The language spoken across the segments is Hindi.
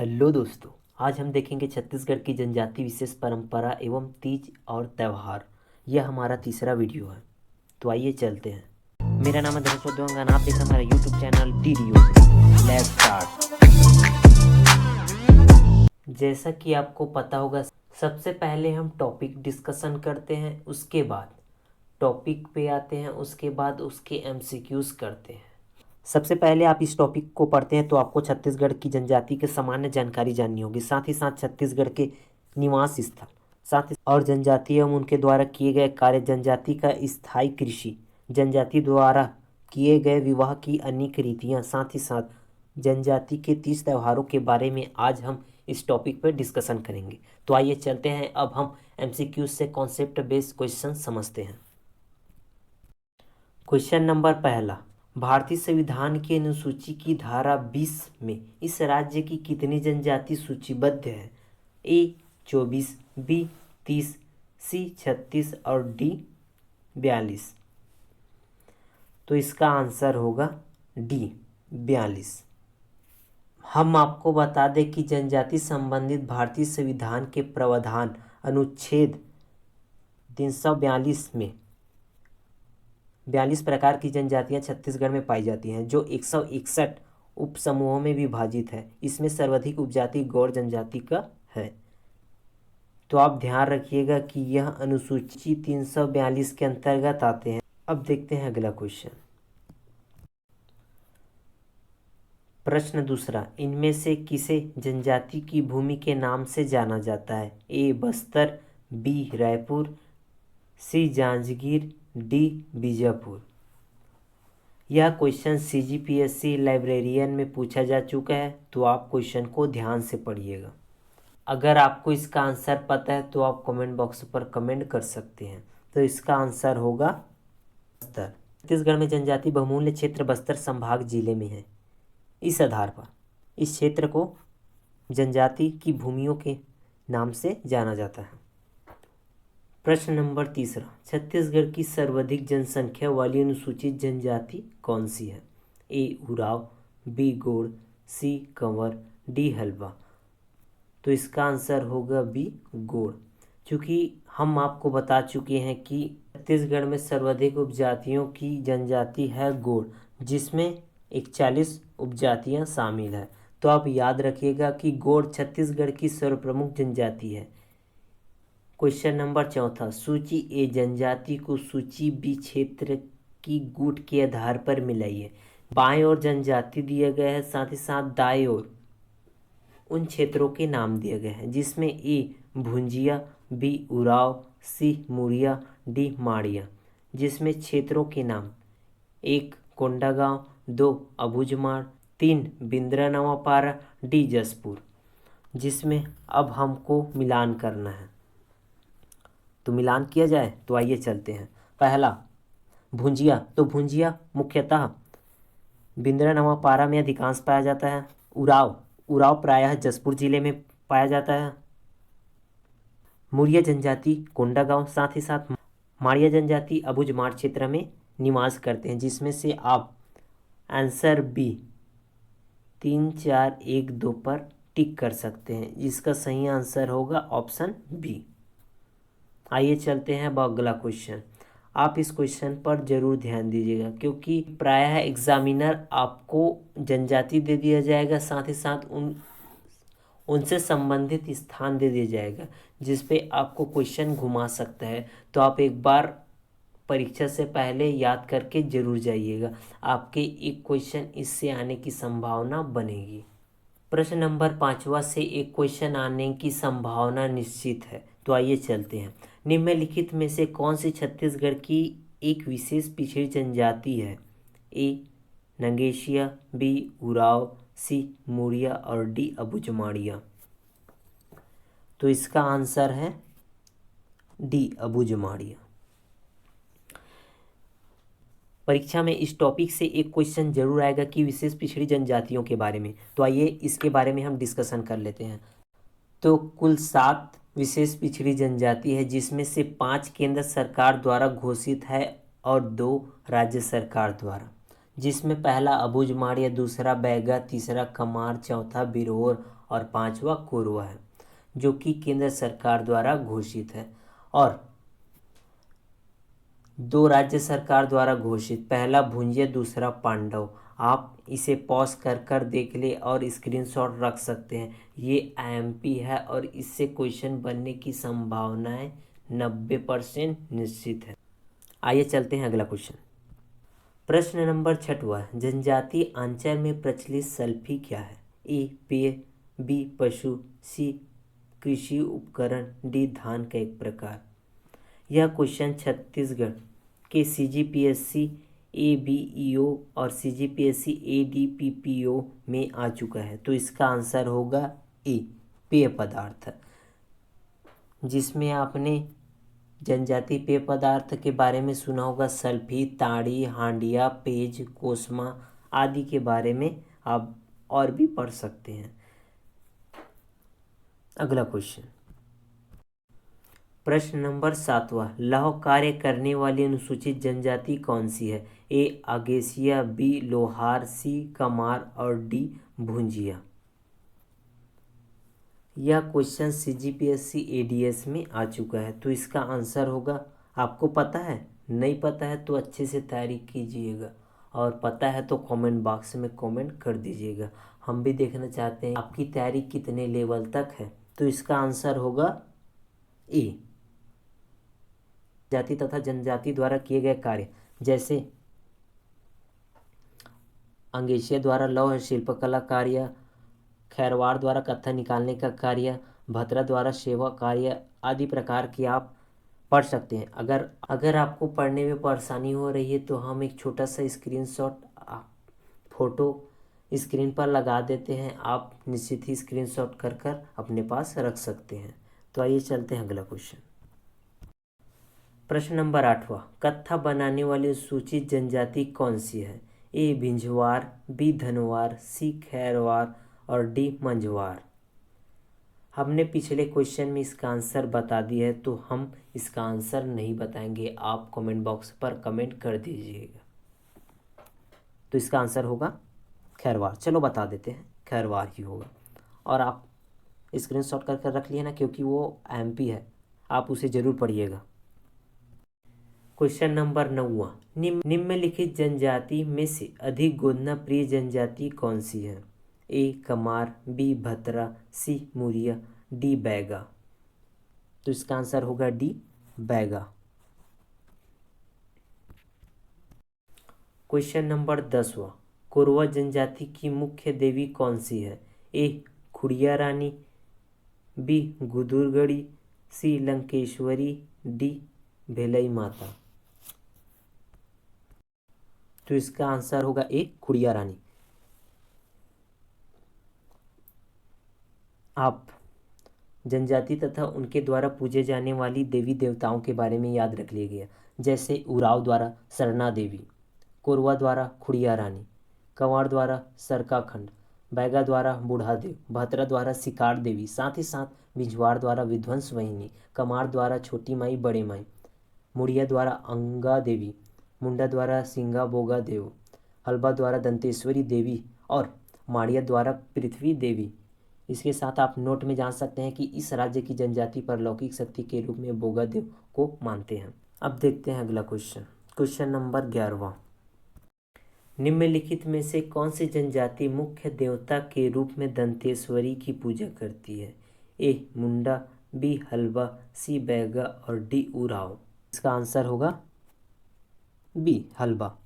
हेलो दोस्तों, आज हम देखेंगे छत्तीसगढ़ की जनजाति विशेष परंपरा एवं तीज और त्यौहार। यह हमारा तीसरा वीडियो है, तो आइए चलते हैं। मेरा नाम है धनुष वर्धमान, आप देख हमारा YouTube channel DDO. Let's start. जैसा कि आपको पता होगा, सबसे पहले हम टॉपिक डिस्कशन करते हैं, उसके बाद टॉपिक पे आते हैं, उसके बाद उसके एमसीक्यूज करते हैं। सबसे पहले आप इस टॉपिक को पढ़ते हैं तो आपको छत्तीसगढ़ की जनजाति के सामान्य जानकारी जाननी होगी, साथ ही साथ छत्तीसगढ़ के निवास स्थल, साथ ही और जनजाति एवं उनके द्वारा किए गए कार्य, जनजाति का स्थायी कृषि, जनजाति द्वारा किए गए विवाह की अनेक रीतियाँ, साथ ही साथ जनजाति के 30 त्योहारों के बारे में आज हम इस टॉपिक पर डिस्कशन करेंगे। तो आइए चलते हैं, अब हम एमसीक्यू से कॉन्सेप्ट बेस्ड क्वेश्चन समझते हैं। क्वेश्चन नंबर पहला, भारतीय संविधान की अनुसूची की धारा 20 में इस राज्य की कितनी जनजाति सूचीबद्ध है? ए 24, बी 30, सी 36 और डी 42। तो इसका आंसर होगा डी 42। हम आपको बता दें कि जनजाति संबंधित भारतीय संविधान के प्रावधान अनुच्छेद 342 में 42 प्रकार की जनजातियां छत्तीसगढ़ में पाई जाती हैं, जो 161 उपसमूहों में विभाजित है। इसमें सर्वाधिक उपजाति गौड़ जनजाति का है। तो आप ध्यान रखिएगा कि यह अनुसूची 342 के अंतर्गत आते हैं। अब देखते हैं अगला क्वेश्चन। प्रश्न दूसरा, इनमें से किसे जनजाति की भूमि के नाम से जाना जाता है? ए बस्तर, बी रायपुर, सी जांजगीर, डी बीजापुर। यह क्वेश्चन सीजीपीएससी लाइब्रेरियन में पूछा जा चुका है, तो आप क्वेश्चन को ध्यान से पढ़िएगा। अगर आपको इसका आंसर पता है तो आप कमेंट बॉक्स पर कमेंट कर सकते हैं। तो इसका आंसर होगा बस्तर। छत्तीसगढ़ में जनजाति बहुमूल्य क्षेत्र बस्तर संभाग जिले में है। इस आधार पर इस क्षेत्र को जनजाति की भूमियों के नाम से जाना जाता है। प्रश्न नंबर तीसरा, छत्तीसगढ़ की सर्वाधिक जनसंख्या वाली अनुसूचित जनजाति कौन सी है? ए उराव, बी गोड़, सी कंवर, डी हल्बा। तो इसका आंसर होगा बी गोड़। चूँकि हम आपको बता चुके हैं कि छत्तीसगढ़ में सर्वाधिक उपजातियों की जनजाति है गोड़, जिसमें 41 उपजातियां शामिल हैं। तो आप याद रखिएगा कि गोड़ छत्तीसगढ़ की सर्वप्रमुख जनजाति है। क्वेश्चन नंबर चौथा, सूची ए जनजाति को सूची बी क्षेत्र की गुट के आधार पर मिलाइए। बाएं ओर जनजाति दिया गया है, साथ ही साथ दाएं ओर उन क्षेत्रों के नाम दिए गए हैं, जिसमें ए भुंजिया, बी उराव, सी मुरिया, डी माड़िया। जिसमें क्षेत्रों के नाम 1 कोंडागांव, 2 अबूझमाड़, 3 बिंद्रानवापारा, डी जसपुर। जिसमें अब हमको मिलान करना है, तो मिलान किया जाए। तो आइए चलते हैं। पहला भुंजिया, तो भुंजिया मुख्यतः बिंद्रानवापारा में अधिकांश पाया जाता है। उराव प्रायः जसपुर जिले में पाया जाता है। मुरिया जनजाति कोंडागांव, साथ ही साथ माड़िया जनजाति अबूझमाड़ क्षेत्र में निवास करते हैं। जिसमें से आप आंसर बी 3, 4, 1, 2 पर टिक कर सकते हैं। जिसका सही आंसर होगा ऑप्शन बी। आइए चलते हैं अब अगला क्वेश्चन। आप इस क्वेश्चन पर जरूर ध्यान दीजिएगा, क्योंकि प्रायः एग्जामिनर आपको जनजाति दे दिया जाएगा, साथ ही साथ उनसे संबंधित स्थान दे दिया जाएगा, जिस पे आपको क्वेश्चन घुमा सकता है। तो आप एक बार परीक्षा से पहले याद करके जरूर जाइएगा, आपके एक क्वेश्चन इससे आने की संभावना बनेगी। प्रश्न नंबर 5वां से एक क्वेश्चन आने की संभावना निश्चित है। तो आइए चलते हैं। निम्नलिखित में से कौन सी छत्तीसगढ़ की एक विशेष पिछड़ी जनजाति है? ए नंगेशिया, बी उराव, सी मुरिया और डी अबूझमाड़िया। तो इसका आंसर है डी अबूझमाड़िया। परीक्षा में इस टॉपिक से एक क्वेश्चन जरूर आएगा कि विशेष पिछड़ी जनजातियों के बारे में। तो आइए इसके बारे में हम डिस्कशन कर लेते हैं। तो कुल 7 विशेष पिछड़ी जनजाति है, जिसमें से 5 केंद्र सरकार द्वारा घोषित है और 2 राज्य सरकार द्वारा। जिसमें पहला अबुझमाड़, दूसरा बैगा, तीसरा कमार, चौथा बिरहोर और पांचवा कोरवा है, जो कि केंद्र सरकार द्वारा घोषित है। और दो राज्य सरकार द्वारा घोषित, पहला भुंजिया, दूसरा पांडव। आप इसे पॉज कर कर देख ले और स्क्रीनशॉट रख सकते हैं। ये आईएमपी है और इससे क्वेश्चन बनने की संभावनाएं 90% निश्चित है। आइए चलते हैं अगला क्वेश्चन। प्रश्न नंबर 6वां, जनजातीय आंचल में प्रचलित सल्फी क्या है? ए पेड़, बी पशु, सी कृषि उपकरण, डी धान का एक प्रकार। यह क्वेश्चन छत्तीसगढ़ के सीजीपीएससी एबीईओ और सीजीपीएससी एडीपीपीओ में आ चुका है। तो इसका आंसर होगा ए पेय पदार्थ, जिसमें आपने जनजातीय पेय पदार्थ के बारे में सुना होगा। सल्फी, ताड़ी, हांडिया, पेज, कोसमा आदि के बारे में आप और भी पढ़ सकते हैं। अगला क्वेश्चन, प्रश्न नंबर 7वां, लौह कार्य करने वाली अनुसूचित जनजाति कौन सी है? ए आगेसिया, बी लोहार, सी कमार और डी भुंजिया। यह क्वेश्चन सीजीपीएससी एडीएस में आ चुका है। तो इसका आंसर होगा, आपको पता है? नहीं पता है तो अच्छे से तैयारी कीजिएगा, और पता है तो कमेंट बॉक्स में कमेंट कर दीजिएगा। हम भी देखना चाहते हैं आपकी तैयारी कितने लेवल तक है। तो इसका आंसर होगा ए। जाति तथा जनजाति द्वारा किए गए कार्य, जैसे अंगेशिया द्वारा लौह शिल्पकला कार्य, खैरवाड़ द्वारा कत्था निकालने का कार्य, भद्रा द्वारा सेवा कार्य आदि प्रकार की आप पढ़ सकते हैं। अगर आपको पढ़ने में परेशानी हो रही है तो हम एक छोटा सा स्क्रीनशॉट फोटो स्क्रीन पर लगा देते हैं, आप निश्चित ही स्क्रीनशॉट कर कर अपने पास रख सकते हैं। तो आइए चलते हैं अगला क्वेश्चन। प्रश्न नंबर 8वां, कत्था बनाने वाली सूचित जनजाति कौन सी है? ए भिंजवार, बी धनवार, सी खैरवार और डी मंझवार। हमने पिछले क्वेश्चन में इसका आंसर बता दिया है, तो हम इसका आंसर नहीं बताएंगे। आप कमेंट बॉक्स पर कमेंट कर दीजिएगा। तो इसका आंसर होगा खैरवार। चलो बता देते हैं, खैरवार ही होगा। और आप स्क्रीनशॉट कर कर रख लिए ना, क्योंकि वो एमपी है, आप उसे जरूर पढ़िएगा। क्वेश्चन नंबर 9वां, निम्नलिखित जनजाति में से अधिक गोदना प्रिय जनजाति कौन सी है? A Kamar, B Bhatra, C Muria, D Baiga. तो इसका आंसर होगा डी बैगा। क्वेश्चन नंबर 10वां, कोरवा जनजाति की मुख्य देवी कौन सी है? A Khudiya Rani, B Gudurgarhi, C Lankeshwari, D Bhelai Mata. तो इसका आंसर होगा ए खुड़िया रानी। आप जनजाति तथा उनके द्वारा पूजे जाने वाली देवी देवताओं के बारे में याद रख लीजिए, जैसे उराव द्वारा सरना देवी, कोरवा द्वारा खुड़िया रानी, कंवर द्वारा सरकाखंड, बैगा द्वारा बूढ़ादेव, भतरा द्वारा सिकार देवी, साथ ही साथ बिजवाड़ द्वारा विध्वंस वाहिनी, कमार द्वारा छोटी माई बड़े माई, मुड़िया द्वारा अंगा देवी, मुंडा द्वारा सिंगा बोगा देव, हलबा द्वारा दंतेश्वरी देवी और माड़िया द्वारा पृथ्वी देवी। इसके साथ आप नोट में जान सकते हैं कि इस राज्य की जनजाति पर लौकिक शक्ति के रूप में बोगा देव को मानते हैं। अब देखते हैं अगला क्वेश्चन। क्वेश्चन नंबर 11वां, निम्नलिखित में से कौन सी जनजाति मुख्य देवता के रूप में दंतेश्वरी की पूजा करती है? ए मुंडा, बी हलबा, सी बैगा और डी उराव। इसका आंसर होगा बी हलबा।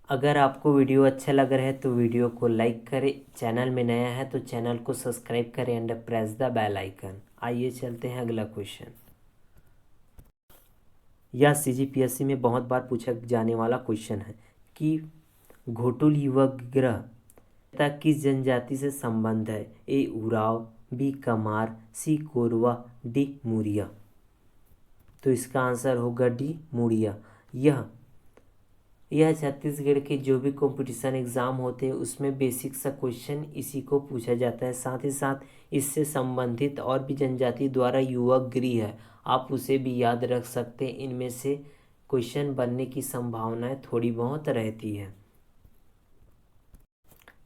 अगर आपको वीडियो अच्छा लग रहा है तो वीडियो को लाइक करें, चैनल में नया है तो चैनल को सब्सक्राइब करें and press the bell icon. आइए चलते हैं अगला क्वेश्चन। यह सीजीपीएससी में बहुत बार पूछा जाने वाला क्वेश्चन है कि घोटुल युवक ग्रह किस जनजाति से संबंध है? ए उराव, बी कमार, सी कोरवा, डी मुरिया। तो इसका आंसर होगा डी मुरिया। यह छत्तीसगढ़ के जो भी कंपटीशन एग्ज़ाम होते हैं उसमें बेसिक सा क्वेश्चन इसी को पूछा जाता है। साथ ही साथ इससे संबंधित और भी जनजाति द्वारा युवक गृह है, आप उसे भी याद रख सकते हैं। इनमें से क्वेश्चन बनने की संभावनाएं थोड़ी बहुत रहती है।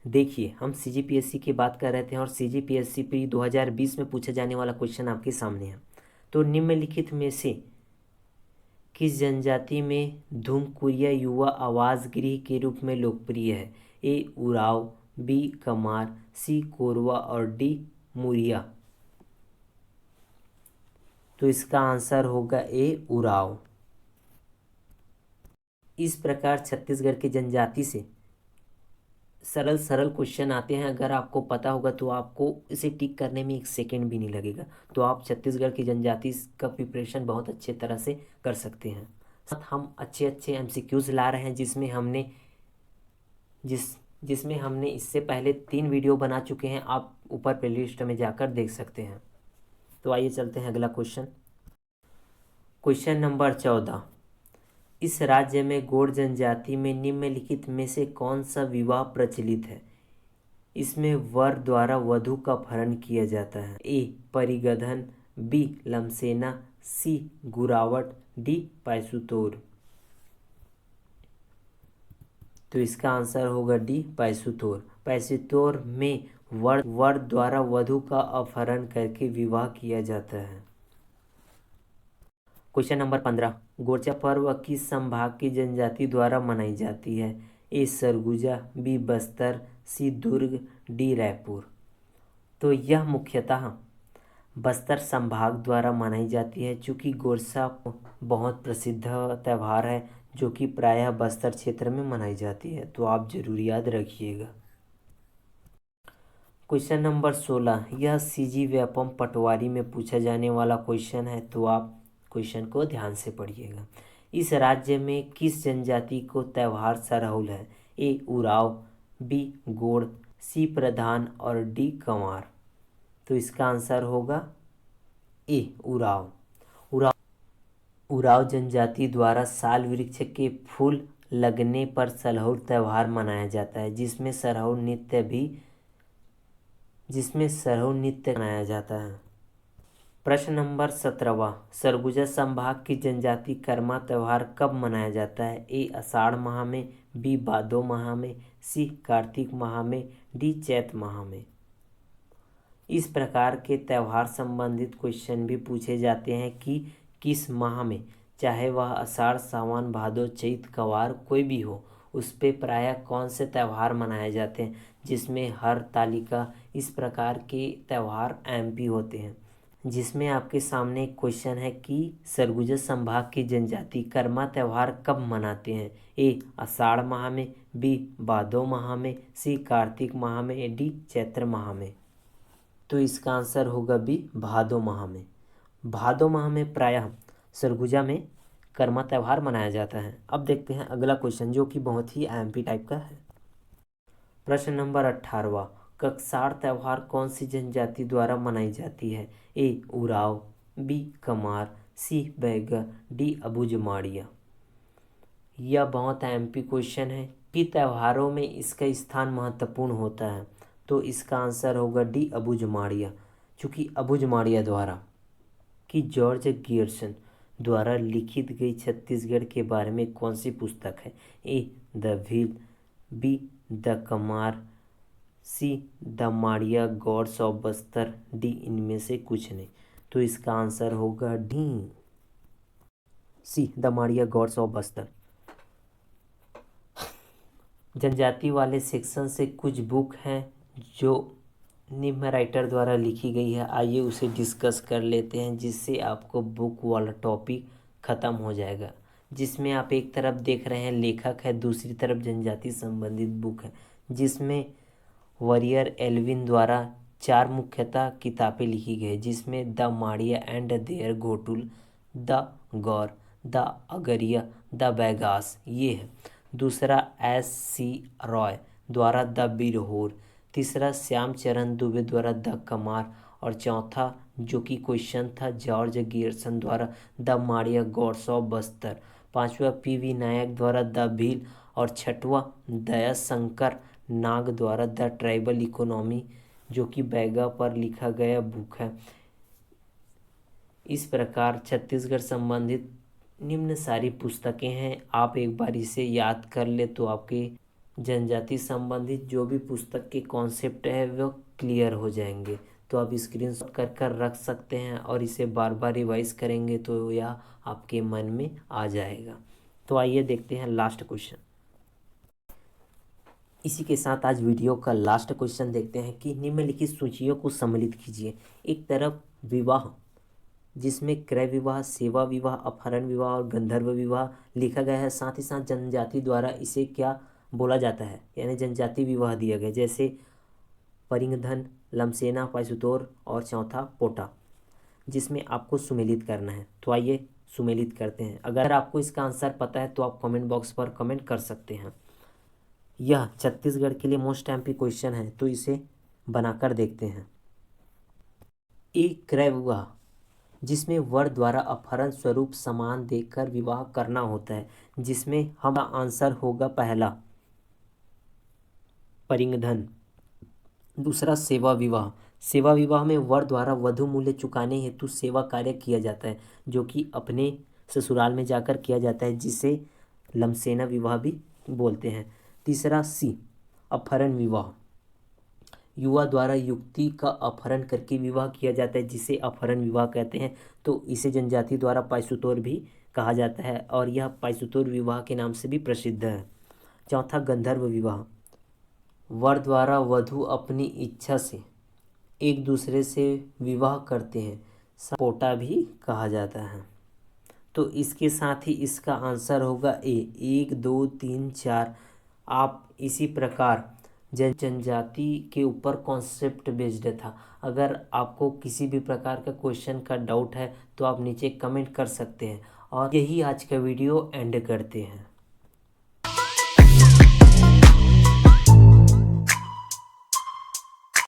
देखिए, हम सीजीपीएससी की बात कर रहे थे और सीजीपीएससी प्री 2020 में पूछा जाने वाला क्वेश्चन आपके सामने है। तो निम्नलिखित में से किस जनजाति में धूमकुरिया युवा आवास गृह के रूप में लोकप्रिय है? ए उराव, बी कमार, सी कोरवा और डी मुरिया। तो इसका आंसर होगा ए उराव। इस प्रकार छत्तीसगढ़ की जनजाति से सरल सरल क्वेश्चन आते हैं। अगर आपको पता होगा तो आपको इसे टिक करने में 1 सेकेंड भी नहीं लगेगा। तो आप छत्तीसगढ़ की जनजाति का प्रिपरेशन बहुत अच्छे तरह से कर सकते हैं। साथ हम अच्छे अच्छे एमसीक्यूज ला रहे हैं जिसमें हमने इससे पहले 3 वीडियो बना चुके हैं। आप ऊपर प्लेलिस्ट में जाकर देख सकते हैं। तो आइए चलते हैं अगला क्वेश्चन। Question number 14। इस राज्य में गोंड जनजाति में निम्नलिखित में से कौन सा विवाह प्रचलित है? इसमें वर द्वारा वधू का अपहरण किया जाता है। ए परिगधन, बी लमसेना, सी गुरावट, डी पैसुतोर। तो इसका आंसर होगा डी पैसुतोर। पैसुतोर में वर द्वारा वधू का अपहरण करके विवाह किया जाता है। Question number 15। गोरचा पर्व किस संभाग की जनजाति द्वारा मनाई जाती है? ए सरगुजा, बी बस्तर, सी दुर्ग, डी रायपुर। तो यह मुख्यतः बस्तर संभाग द्वारा मनाई जाती है। चूँकि गोरसा बहुत प्रसिद्ध त्यौहार है जो कि प्रायः बस्तर क्षेत्र में मनाई जाती है। तो आप जरूर याद रखिएगा। Question number 16। यह सीजी व्यापम पटवारी में पूछा जाने वाला क्वेश्चन है। तो आप क्वेश्चन को ध्यान से पढ़िएगा। इस राज्य में किस जनजाति को त्यौहार सरहुल है? ए उराव, बी गोंड, सी प्रधान और डी कंवार। तो इसका आंसर होगा ए उराव। उराव जनजाति द्वारा साल वृक्ष के फूल लगने पर सरहुल त्यौहार मनाया जाता है, जिसमें सरहुल नृत्य मनाया जाता है। प्रश्न नंबर 17वां। सरगुजा संभाग की जनजाति कर्मा त्यौहार कब मनाया जाता है? ए आषाढ़ माह में, बी भादो माह में, सी कार्तिक माह में, डी चैत माह में। इस प्रकार के त्यौहार संबंधित क्वेश्चन भी पूछे जाते हैं कि किस माह में, चाहे वह आषाढ़, सावन, भादो, चैत, कवार कोई भी हो, उस पे प्रायः कौन से त्यौहार मनाए जाते हैं, जिसमें हर तालिका इस प्रकार के त्यौहार एमपी होते हैं। जिसमें आपके सामने एक क्वेश्चन है कि सरगुजा संभाग की जनजाति कर्मा त्यौहार कब मनाते हैं? ए आषाढ़ माह में, बी भादो माह में, सी कार्तिक माह में, डी चैत्र माह में। तो इसका आंसर होगा बी भादो माह में। भादो माह में प्रायः सरगुजा में कर्मा त्यौहार मनाया जाता है। अब देखते हैं अगला क्वेश्चन जो कि बहुत ही एमपी टाइप का है। प्रश्न नंबर 18वां। ककसार त्यौहार कौन सी जनजाति द्वारा मनाई जाती है? ए उराव, बी कमार, सी बैगा, डी अबुझमाड़िया। यह बहुत एमपी क्वेश्चन है कि त्योहारों में इसका स्थान महत्वपूर्ण होता है। तो इसका आंसर होगा डी अबुझमाड़िया। चूँकि अबुझमाड़िया द्वारा कि जॉर्ज गियर्सन द्वारा लिखित गई छत्तीसगढ़ के बारे में कौन सी पुस्तक है? A the Bhil, B the Kamar, C the Madia gods of Bastar, D इनमें से कुछ नहीं। तो इसका आंसर होगा D C the Madia gods of Bastar. जनजाति वाले सेक्शन से कुछ बुक हैं जो निम्न राइटर द्वारा लिखी गई है। आइए उसे डिस्कस कर लेते हैं, जिससे आपको बुक वाला टॉपिक ख़त्म हो जाएगा। जिसमें आप एक तरफ देख रहे हैं लेखक है, दूसरी तरफ जनजाति संबंधित बुक है, जिसमें वरियर एल्विन द्वारा 4 मुख्यतः किताबें लिखी गई, जिसमें the Madia and their ghotul, the Gaur, the Agaria, the Baigas ये है। दूसरा S.C. रॉय द्वारा द बिरहोर, तीसरा श्यामचरण दुबे द्वारा द कमार, और चौथा जो कि क्वेश्चन था जॉर्ज गियर्सन द्वारा the Madia gods of Bastar, पांचवा P.V. नायक द्वारा द भील, और छठवां दयाशंकर नाग द्वारा द ट्राइबल इकोनॉमी जो कि बैगा पर लिखा गया बुक है। इस प्रकार छत्तीसगढ़ संबंधित निम्न सारी पुस्तकें हैं, आप एक बार इसे याद कर ले तो आपके जनजाति संबंधित जो भी पुस्तक के कॉन्सेप्ट है वो क्लियर हो जाएंगे। तो आप स्क्रीनशॉट कर कर रख सकते हैं और इसे बार बार रिवाइज करेंगे तो यह आपके मन में आ जाएगा। तो आइए देखते हैं लास्ट क्वेश्चन। इसी के साथ आज वीडियो का लास्ट क्वेश्चन देखते हैं कि निम्नलिखित सूचियों को सम्मिलित कीजिए। एक तरफ विवाह जिसमें क्रय विवाह, सेवा विवाह, अपहरण विवाह और गंधर्व विवाह लिखा गया है, साथ ही साथ जनजाति द्वारा इसे क्या बोला जाता है, यानी जनजाति विवाह दिया गया, जैसे परिंगधन, लमसेना, पाइसुतोर और चौथा पोटा, जिसमें आपको सुमेलित करना है। तो आइए सुमेलित करते हैं। अगर आपको इसका आंसर पता है तो आप कमेंट बॉक्स पर कमेंट कर सकते हैं। यह छत्तीसगढ़ के लिए मोस्ट एमपी क्वेश्चन है, तो इसे बनाकर देखते हैं। एक क्रय विवाह जिसमें वर द्वारा अपहरण स्वरूप सामान देकर विवाह करना होता है, जिसमें हमारा आंसर होगा पहला परिंगधन। दूसरा सेवा विवाह, सेवा विवाह में वर द्वारा वधु मूल्य चुकाने हेतु सेवा कार्य किया जाता है, जो कि अपने ससुराल में जाकर किया जाता है, जिसे लमसेना विवाह भी बोलते हैं। तीसरा सी अपहरण विवाह, युवा द्वारा युवती का अपहरण करके विवाह किया जाता है, जिसे अपहरण विवाह कहते हैं। तो इसे जनजाति द्वारा पाइसुतोर भी कहा जाता है और यह पाइसुतोर विवाह के नाम से भी प्रसिद्ध है। चौथा गंधर्व विवाह, वर द्वारा वधु अपनी इच्छा से एक दूसरे से विवाह करते हैं, पोटा भी कहा जाता है। तो इसके साथ ही इसका आंसर होगा ए। 1 2 3 4। आप इसी प्रकार जनजाति के ऊपर कॉन्सेप्ट बेस्ड था। अगर आपको किसी भी प्रकार का क्वेश्चन का डाउट है तो आप नीचे कमेंट कर सकते हैं। और यही आज का वीडियो एंड करते हैं।